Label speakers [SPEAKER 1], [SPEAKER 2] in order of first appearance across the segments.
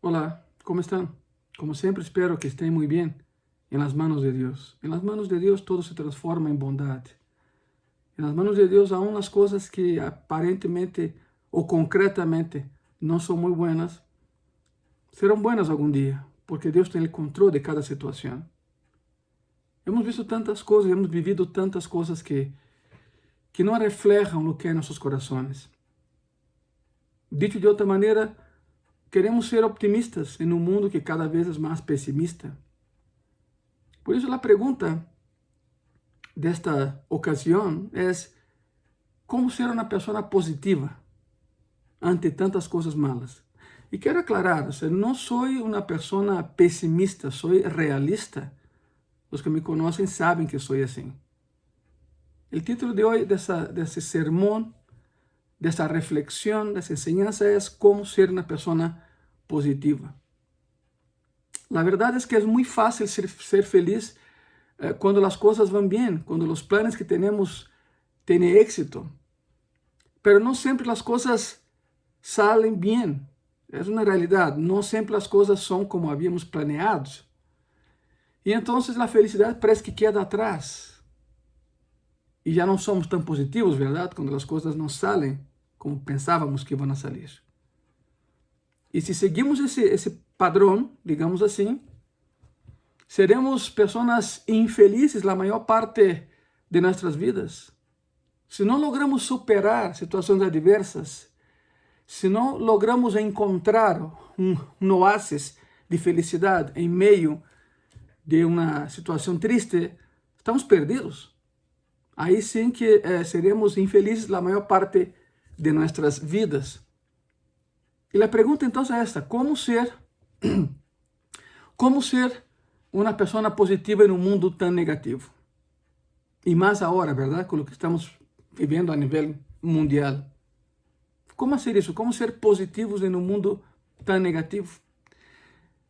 [SPEAKER 1] Hola, ¿cómo están? Como siempre espero que estén muy bien en las manos de Dios. En las manos de Dios todo se transforma en bondad. En las manos de Dios aún las cosas que aparentemente o concretamente no son muy buenas, serán buenas algún día, porque Dios tiene el control de cada situación. Hemos visto tantas cosas, hemos vivido tantas cosas que no reflejan lo que hay en nuestros corazones. Dicho de otra manera, queremos ser optimistas en un mundo que cada vez es más pesimista. Por eso la pregunta de esta ocasión es cómo ser una persona positiva ante tantas cosas malas. Y quiero aclarar, o sea, no soy una persona pesimista, soy realista. Los que me conocen saben que soy así. El título de hoy de ese sermón, de esa reflexión, de esa enseñanza es cómo ser una persona positiva. La verdad es que es muy fácil ser feliz cuando las cosas van bien, cuando los planes que tenemos tienen éxito. Pero no siempre las cosas salen bien. Es una realidad. No siempre las cosas son como habíamos planeado. Y entonces la felicidad parece que queda atrás. Y ya no somos tan positivos, ¿verdad? Cuando las cosas no salen como pensábamos que iban a salir. Y si seguimos ese padrón, digamos así, seremos personas infelices la mayor parte de nuestras vidas. Se não logramos superar situações adversas, se não logramos encontrar um oásis de felicidade em meio de uma situação triste, estamos perdidos. Aí sim que seremos infelizes a maior parte de nossas vidas. E a pergunta então é esta: como ser uma pessoa positiva em um mundo tão negativo? E mais agora, verdade, com o que estamos vivendo a nível mundial. Como fazer isso? Como ser positivos em um mundo tão negativo?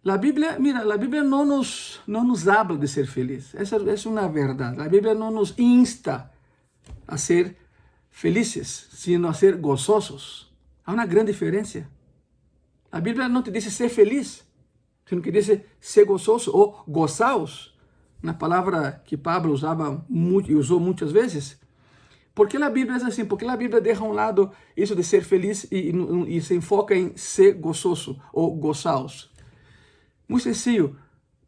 [SPEAKER 1] A Bíblia, mira, a Bíblia não nos habla de ser feliz. Essa é uma verdade. A Bíblia não nos insta a ser felizes, sino a ser gozosos. Há uma grande diferença. A Bíblia não te diz ser feliz, sino que diz ser gozoso ou gozaos, uma palavra que Pablo usava muito e usou muitas vezes. Por que a Bíblia é assim? Porque a Bíblia deixa a um lado isso de ser feliz e se enfoca em ser gozoso ou gozaos. Muito sencillo,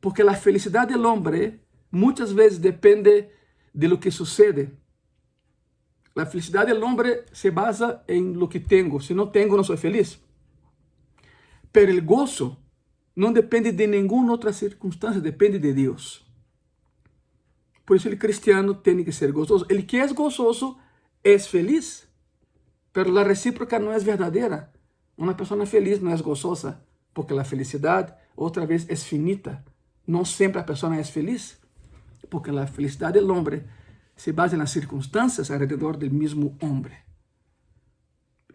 [SPEAKER 1] porque a felicidade do homem muitas vezes depende de lo que sucede. A felicidade do homem se basa em lo que tenho. Se não tenho, não sou feliz. Pero o gozo não depende de nenhuma outra circunstância, depende de Deus. Por isso, o cristiano tem que ser gozoso. El que é gozoso é feliz, pero a recíproca não é verdadeira. Uma pessoa feliz não é gozosa, porque a felicidade, outra vez, é finita. Não sempre a pessoa é feliz, porque a felicidade do homem se basa nas circunstâncias alrededor do mesmo homem.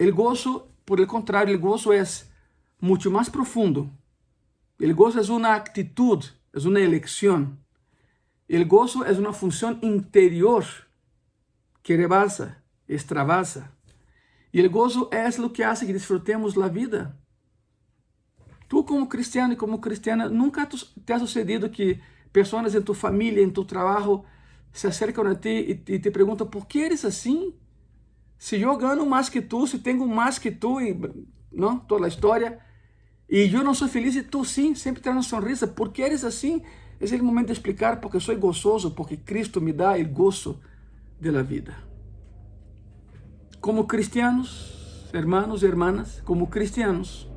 [SPEAKER 1] O gozo, por el contrário, o gozo é muito mais profundo. O gozo é uma atitude, é uma eleição. El gozo es una función interior que rebasa, extravasa. Y el gozo es lo que hace que disfrutemos la vida. Tú como cristiano y como cristiana, nunca te ha sucedido que personas en tu familia, en tu trabajo, se acercan a ti y te preguntan, ¿por qué eres así? Si yo gano más que tú, si tengo más que tú, y, ¿no? Toda la historia, y yo no soy feliz y tú sí, siempre tienes una sonrisa, ¿por qué eres así? Es el momento de explicar porque soy gozoso, porque Cristo me da el gozo de la vida. Como cristianos, hermanos y hermanas, como cristianos,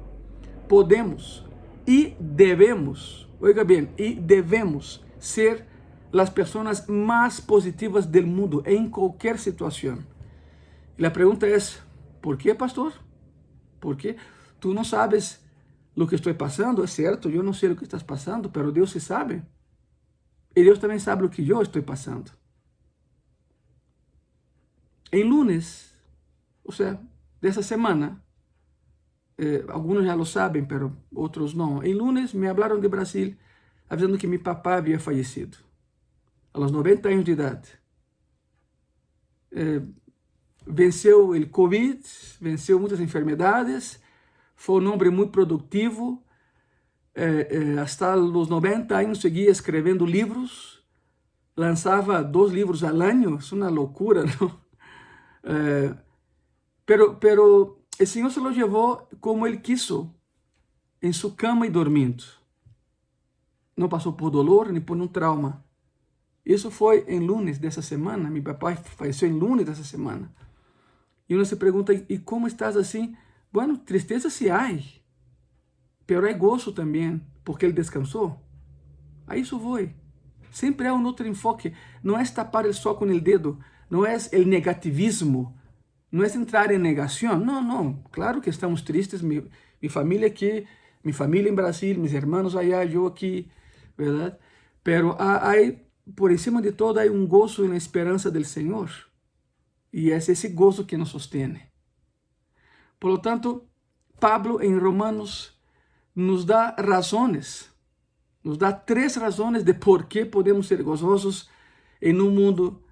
[SPEAKER 1] podemos y debemos, oiga bien, y debemos ser las personas más positivas del mundo en cualquier situación. Y la pregunta es, ¿por qué, pastor? ¿Por qué? Tú no sabes lo que estoy pasando, es cierto, yo no sé lo que estás pasando, pero Dios sí sabe. Y Dios también sabe lo que yo estoy pasando. En lunes, o sea, de esa semana, algunos ya lo saben, pero otros no. En lunes me hablaron de Brasil avisando que mi papá había fallecido a los 90 años de edad. Venceu el COVID, venceu muitas enfermedades, foi um homem muito produtivo, hasta os 90 anos seguia escrevendo livros, lançava 2 livros ao ano, é uma loucura, não? Pero o Senhor se lo levou como Ele quiso, em sua cama e dormindo. Não passou por dolor nem por um trauma. Isso foi em lunes dessa semana. Meu papai faleceu em lunes dessa semana. E uno se pergunta, e como estás assim? Bueno, tristeza sí hay, pero hay gozo também, porque ele descansou. A isso voy. Sempre há outro enfoque. Não é tapar o sol com o dedo, não é o negativismo, não é entrar em negação. Não, não. Claro que estamos tristes. Mi família aqui, minha família em Brasil, meus irmãos allá, eu aqui, verdade? Pero por encima de todo, há gozo na esperança do Senhor. E é esse gozo que nos sostém. Por lo tanto, Pablo em Romanos nos dá razões, nos dá 3 razões de por que podemos ser gozosos em mundo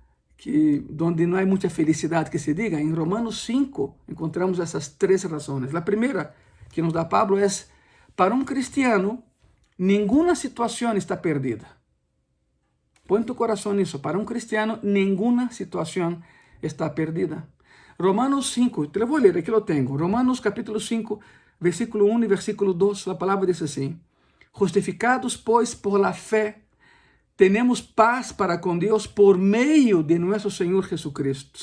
[SPEAKER 1] onde não há muita felicidade, que se diga. Em Romanos 5 encontramos essas 3 razões. A primeira que nos dá Pablo é: para um cristiano, nenhuma situação está perdida. Põe tu coração nisso. Para um cristiano, nenhuma situação está perdida. Romanos 5, te lo voy a leer, aquí lo tengo. Romanos capítulo 5, versículo 1 y versículo 2, la palabra dice así: justificados pues por la fe, tenemos paz para con Dios por medio de nuestro Señor Jesucristo,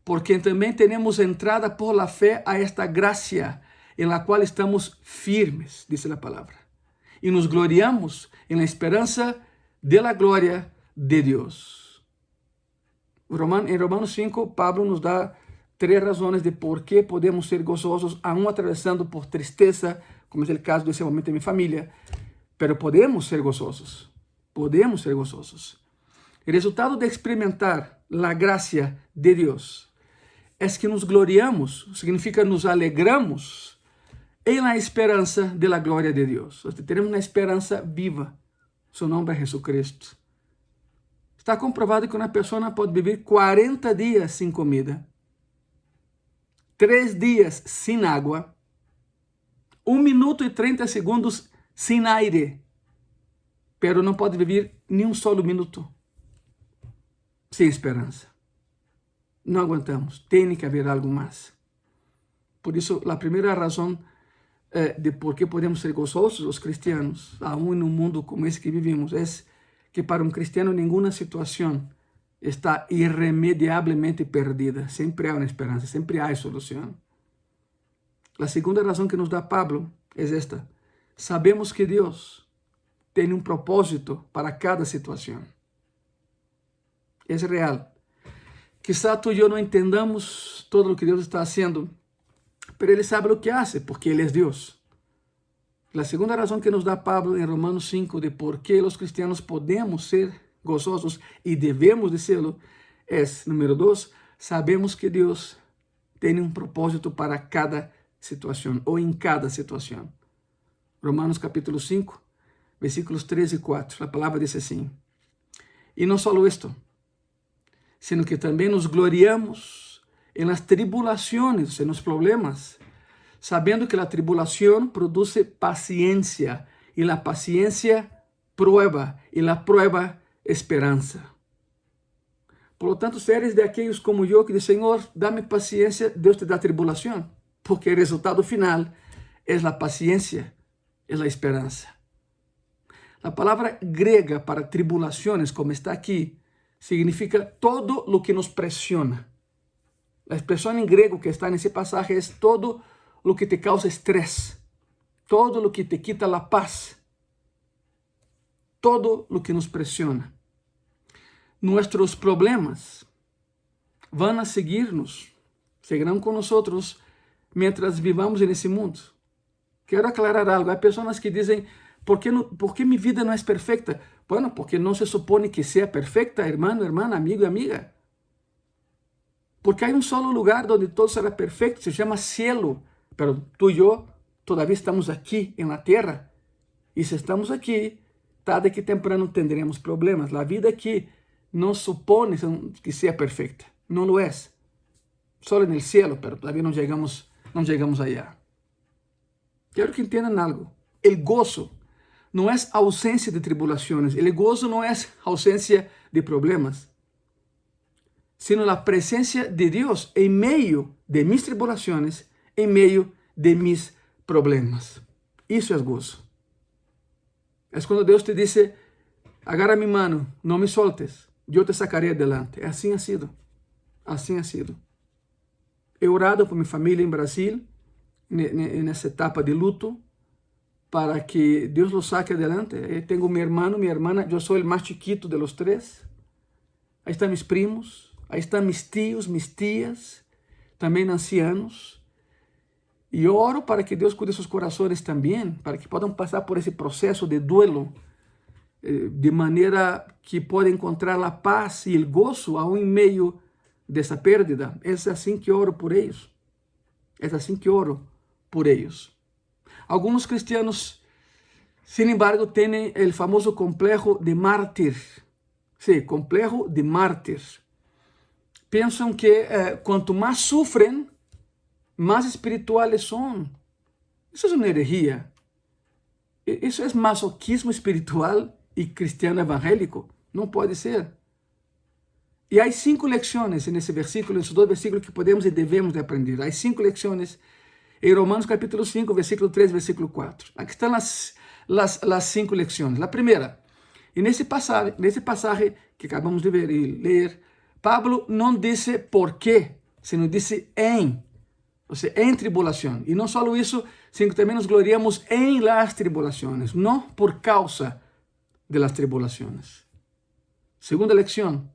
[SPEAKER 1] por quien también tenemos entrada por la fe a esta gracia en la cual estamos firmes, dice la palabra, y nos gloriamos en la esperanza de la gloria de Dios. Em Romanos 5, Pablo nos dá 3 razões de por que podemos ser gozosos, aún atravessando por tristeza, como é o caso desse momento de minha família. Pero podemos ser gozosos. Podemos ser gozosos. O resultado de experimentar a graça de Deus é que nos gloriamos, significa nos alegramos em la esperança de la glória de Deus. Temos uma esperança viva. Seu nome é Jesucristo. Está comprovado que uma pessoa pode viver 40 dias sem comida, 3 dias sem água, 1 minuto e 30 segundos sem aire, pero não pode viver nem um solo minuto sem esperança. Não aguentamos, tem que haver algo mais. Por isso, a primeira razão de por que podemos ser gozosos os cristianos, aún em um mundo como esse que vivimos, é que para um cristiano nenhuma situação está irremediablemente perdida. Sempre há uma esperança, sempre há solução. A segunda razão que nos dá Pablo é esta: sabemos que Deus tem um propósito para cada situação. É real. Quizá tu e eu não entendamos todo o que Deus está fazendo, mas Ele sabe o que hace, porque Ele é Deus. A segunda razão que nos dá Pablo em Romanos 5 de por que os cristianos podemos ser gozosos e devemos de serlo é, número 2, sabemos que Deus tem um propósito para cada situação ou em cada situação. Romanos capítulo 5, versículos 3 e 4, a palavra diz assim: e não só isto, sino que também nos gloriamos em las tribulações, em los problemas, sabendo que a tribulação produz paciência, e a paciência prueba, e a prueba esperança. Por lo tanto, se eres de aqueles como eu que diz: Senhor, dá-me paciência, Deus te dá tribulação, porque o resultado final é a paciência, é a esperança. A palavra grega para tribulações, como está aqui, significa todo o que nos pressiona. A expressão em grego que está nesse passagem é todo lo que te causa estrés, todo lo que te quita la paz, todo lo que nos presiona. Nuestros problemas van a seguirnos, seguirán con nosotros mientras vivamos en ese mundo. Quero aclarar algo. Há pessoas que dizem: ¿por qué mi vida no es perfecta? Bueno, porque no se supone que sea perfecta, hermano, hermana, amigo y amiga. Porque hay un solo lugar donde todo será perfecto, se llama cielo. Pero tú y yo todavía estamos aquí en la tierra. Y si estamos aquí, tarde que temprano tendremos problemas. La vida aquí no supone que sea perfecta. No lo es. Solo en el cielo, pero todavía no llegamos allá. Quiero que entiendan algo. El gozo no es ausencia de tribulaciones. El gozo no es ausencia de problemas, sino la presencia de Dios en medio de mis tribulaciones, en medio de mis problemas. Eso es gozo. Es cuando Dios te dice, agarra mi mano, no me soltes, yo te sacaré adelante. Así ha sido. Así ha sido. He orado por mi familia en Brasil, en esa etapa de luto, para que Dios lo saque adelante. Tengo mi hermano, mi hermana, yo soy el más chiquito de los tres. Ahí están mis primos, ahí están mis tíos, mis tías, también ancianos. Y yo oro para que Dios cuide sus corazones también, para que puedan pasar por ese proceso de duelo, de manera que puedan encontrar la paz y el gozo aún en medio de esa pérdida. Es así que oro por ellos. Es así que oro por ellos. Algunos cristianos, sin embargo, tienen el famoso complejo de mártir. Sí, complejo de mártir. Piensan que cuanto más sufren, más espirituales son. Eso es una herejía. Eso es masoquismo espiritual y cristiano evangélico. No puede ser. Y hay 5 lecciones en ese versículo, en esos 2 versículos que podemos y debemos de aprender. Hay 5 lecciones en Romanos capítulo 5, versículo 3, versículo 4. Aquí están las 5 lecciones. La primera, en ese pasaje que acabamos de ver y leer, Pablo no dice por qué, sino dice en. O sea, en tribulación. Y no solo eso, sino que también nos gloriamos en las tribulaciones, no por causa de las tribulaciones. Segunda lección,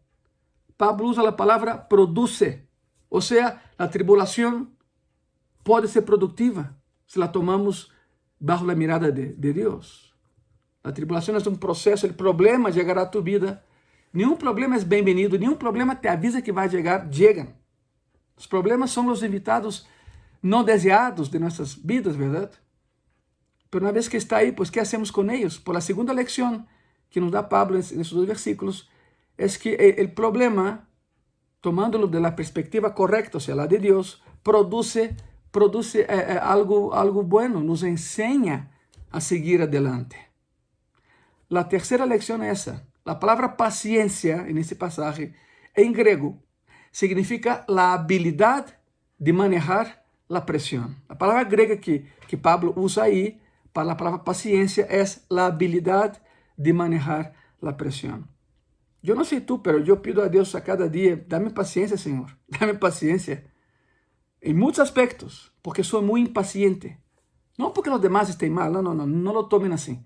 [SPEAKER 1] Pablo usa la palabra produce. O sea, la tribulación puede ser productiva si la tomamos bajo la mirada de Dios. La tribulación es un proceso, el problema llegará a tu vida. Nenhum problema es bienvenido, nenhum problema te avisa que va a llegar, llegan. Los problemas son los invitados no deseados de nuestras vidas, ¿verdad? Pero una vez que está ahí, pues, ¿qué hacemos con ellos? Por la segunda lección que nos da Pablo en esos 2 versículos, es que el problema, tomándolo de la perspectiva correcta, o sea, la de Dios, produce algo bueno, nos enseña a seguir adelante. La tercera lección es esa. La palabra paciencia, en este pasaje, en griego, significa la habilidad de manejar la presión. La palabra griega que Pablo usa ahí para la palabra paciencia es la habilidad de manejar la presión. Yo no sé tú, pero yo pido a Dios a cada día, dame paciencia, Señor, dame paciencia. En muchos aspectos, porque soy muy impaciente. No porque los demás estén mal, no lo tomen así.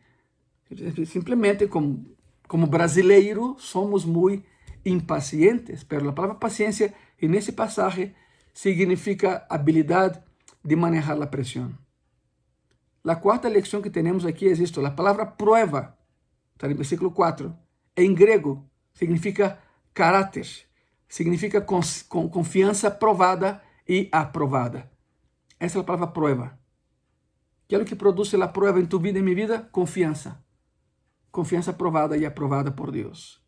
[SPEAKER 1] Simplemente como brasileiro somos muy impacientes, pero la palabra paciencia en ese pasaje significa habilidad de manejar la presión. La cuarta lección que tenemos aquí es esto. La palabra prueba, está en el versículo 4, en griego significa carácter, significa confianza probada y aprobada. Esa es la palabra prueba. ¿Qué es lo que produce la prueba en tu vida y en mi vida? Confianza. Confianza probada y aprobada por Dios.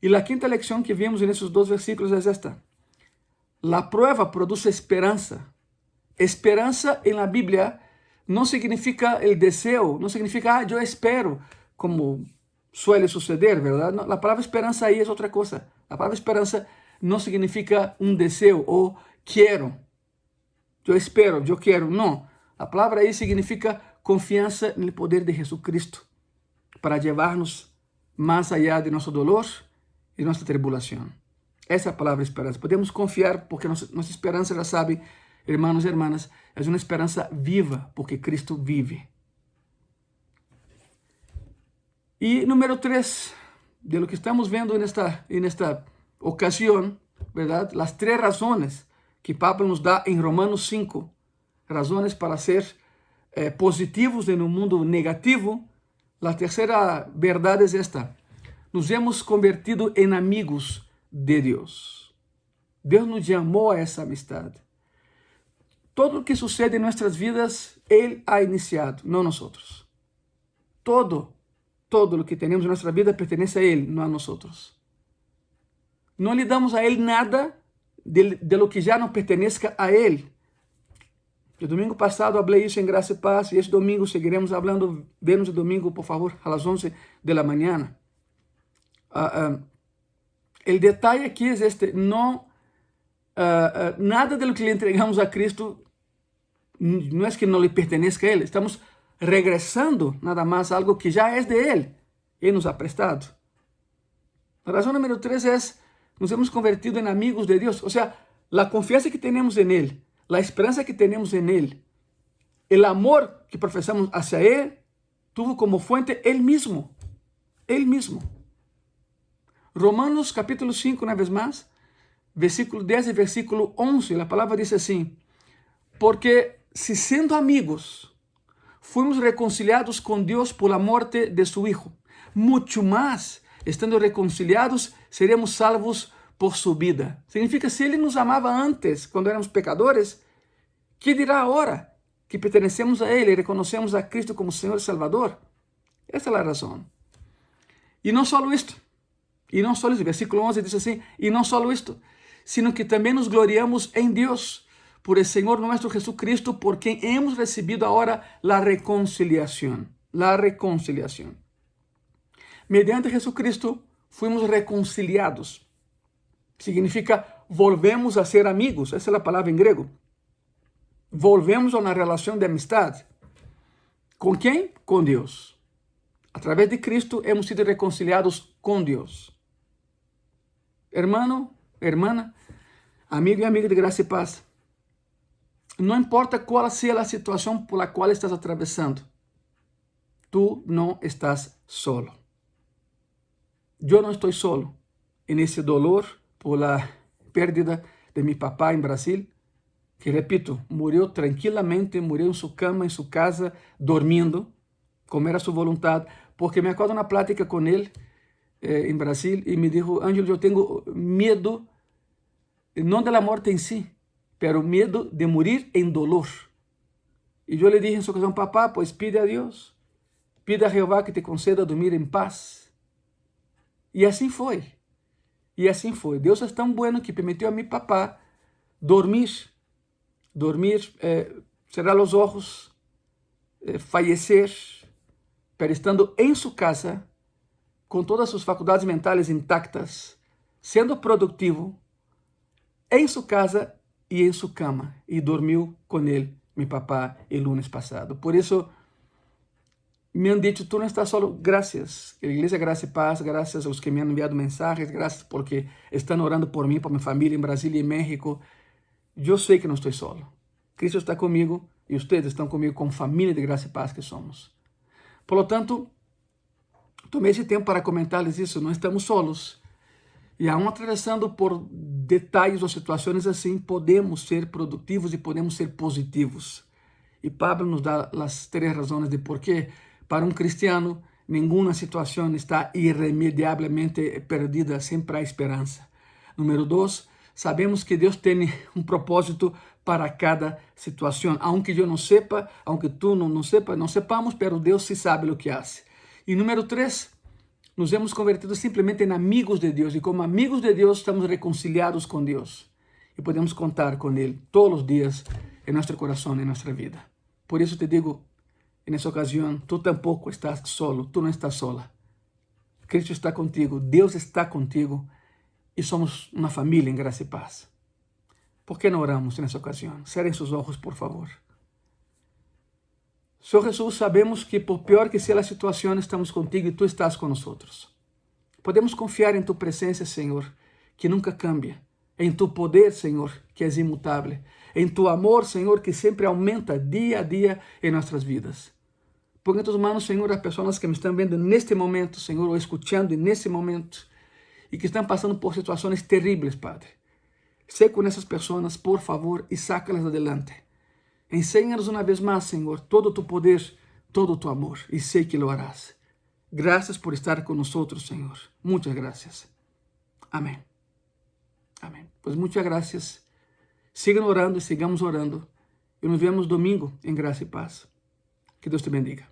[SPEAKER 1] Y la quinta lección que vimos en esos 2 versículos es esta. La prueba produce esperanza. Esperanza en la Biblia no significa el deseo, no significa, yo espero, como suele suceder, ¿verdad? No, la palabra esperanza ahí es otra cosa. La palabra esperanza no significa un deseo o quiero. Yo espero, yo quiero. No, la palabra ahí significa confianza en el poder de Jesucristo para llevarnos más allá de nuestro dolor y nuestra tribulación. Esa es la palabra esperanza. Podemos confiar porque nuestra esperanza, la sabe, hermanos y hermanas, es una esperanza viva porque Cristo vive. Y número 3, de lo que estamos viendo en esta ocasión, ¿verdad? Las 3 razones que Pablo nos da en Romanos 5, razones para ser positivos en un mundo negativo. La tercera verdad es esta. Nos hemos convertido en amigos de Dios. Dios nos llamó a esa amistad. Todo lo que sucede en nuestras vidas, Él ha iniciado, no nosotros. Todo lo que tenemos en nuestra vida pertenece a Él, no a nosotros. No le damos a Él nada de lo que ya no pertenezca a Él. El domingo pasado hablé isso em Graça e Paz, e este domingo seguiremos falando. Vemos o domingo, por favor, a las 11 de la mañana. El detalle aquí es este: no, nada de lo que le entregamos a Cristo no es que no le pertenezca a Él. Estamos regresando nada más a algo que ya es de Él. Él nos ha prestado. La razón número 3 es: nos hemos convertido en amigos de Dios. O sea, la confianza que tenemos en Él, la esperanza que tenemos en Él, el amor que profesamos hacia Él, tuvo como fuente Él mismo. Él mismo. Romanos capítulo 5, una vez más, versículo 10 y versículo 11, la palabra dice así: porque si siendo amigos fuimos reconciliados con Dios por la muerte de su Hijo, mucho más, estando reconciliados, seremos salvos por su vida. Significa, si Ele nos amava antes, quando éramos pecadores, ¿qué dirá ahora que pertenecemos a Él y reconocemos a Cristo como Señor y Salvador? Esa es la razón. Y no solo esto, versículo 11 dice así: y no solo esto, sino que también nos gloriamos en Dios, por el Señor nuestro Jesucristo, por quien hemos recibido ahora la reconciliación. La reconciliación. Mediante Jesucristo fuimos reconciliados. Significa, volvemos a ser amigos. Esa es la palabra en griego. Volvemos a una relación de amistad. ¿Con quién? Con Dios. A través de Cristo hemos sido reconciliados con Dios. Hermano, hermana, amigo y amiga de Graça y Paz, no importa cuál sea la situación por la cual estás atravesando, tú no estás solo. Yo no estoy solo en ese dolor por la pérdida de mi papá en Brasil, que, repito, murió tranquilamente, murió en su cama, en su casa, durmiendo, como era su voluntad, porque me acuerdo una plática con él en Brasil y me dijo: Ángel, yo tengo miedo, no de la muerte en sí, pero miedo de morir en dolor. Y yo le dije en su ocasión: papá, pues pide a Dios, pide a Jehová que te conceda dormir en paz. Y así fue. Y así fue. Dios es tan bueno que permitió a mi papá dormir, cerrar los ojos, fallecer, pero estando en su casa, con todas sus facultades mentales intactas, siendo productivo, en su casa y en su cama. Y dormió con él, mi papá, el lunes pasado. Por eso me han dicho: tú no estás solo. Gracias, la Iglesia Graça y Paz, gracias a los que me han enviado mensajes, gracias porque están orando por mí, por mi familia en Brasil y en México. Yo sé que no estoy solo. Cristo está conmigo y ustedes están conmigo, con familia de Graça y Paz que somos. Por lo tanto, tomé ese tiempo para comentarles eso. No estamos solos. Y aún atravesando por detalles o situaciones así, podemos ser productivos y podemos ser positivos. Y Pablo nos da las 3 razones de por qué. Para un cristiano, ninguna situación está irremediablemente perdida, siempre hay esperanza. Número 2, sabemos que Dios tiene un propósito para cada situación. Aunque yo no sepa, aunque tú no sepamos, pero Dios sí sabe lo que hace. Y número 3, nos hemos convertido simplemente en amigos de Dios. Y como amigos de Dios estamos reconciliados con Dios. Y podemos contar con Él todos los días en nuestro corazón, en nuestra vida. Por eso te digo, en esa ocasión, tú tampoco estás solo, tú no estás sola. Cristo está contigo, Dios está contigo y somos una familia en Graça y Paz. ¿Por qué no oramos en esa ocasión? Cierren sus ojos, por favor. Senhor Jesús, sabemos que por peor que sea la situación, estamos contigo y tú estás con nosotros. Podemos confiar en tu presencia, Señor, que nunca cambia. En tu poder, Señor, que es inmutable. En tu amor, Señor, que siempre aumenta día a día en nuestras vidas. Ponga en tus manos, Señor, las personas que me están viendo en este momento, Señor, o escuchando en este momento, y que están pasando por situaciones terribles, Padre. Sé con esas personas, por favor, y sácalas adelante. Enséñanos una vez más, Señor, todo tu poder, todo tu amor, y sé que lo harás. Gracias por estar con nosotros, Señor. Muchas gracias. Amén. Amén. Pues muchas gracias. Sigan orando y sigamos orando. Y nos vemos domingo en Graça y Paz. Que Dios te bendiga.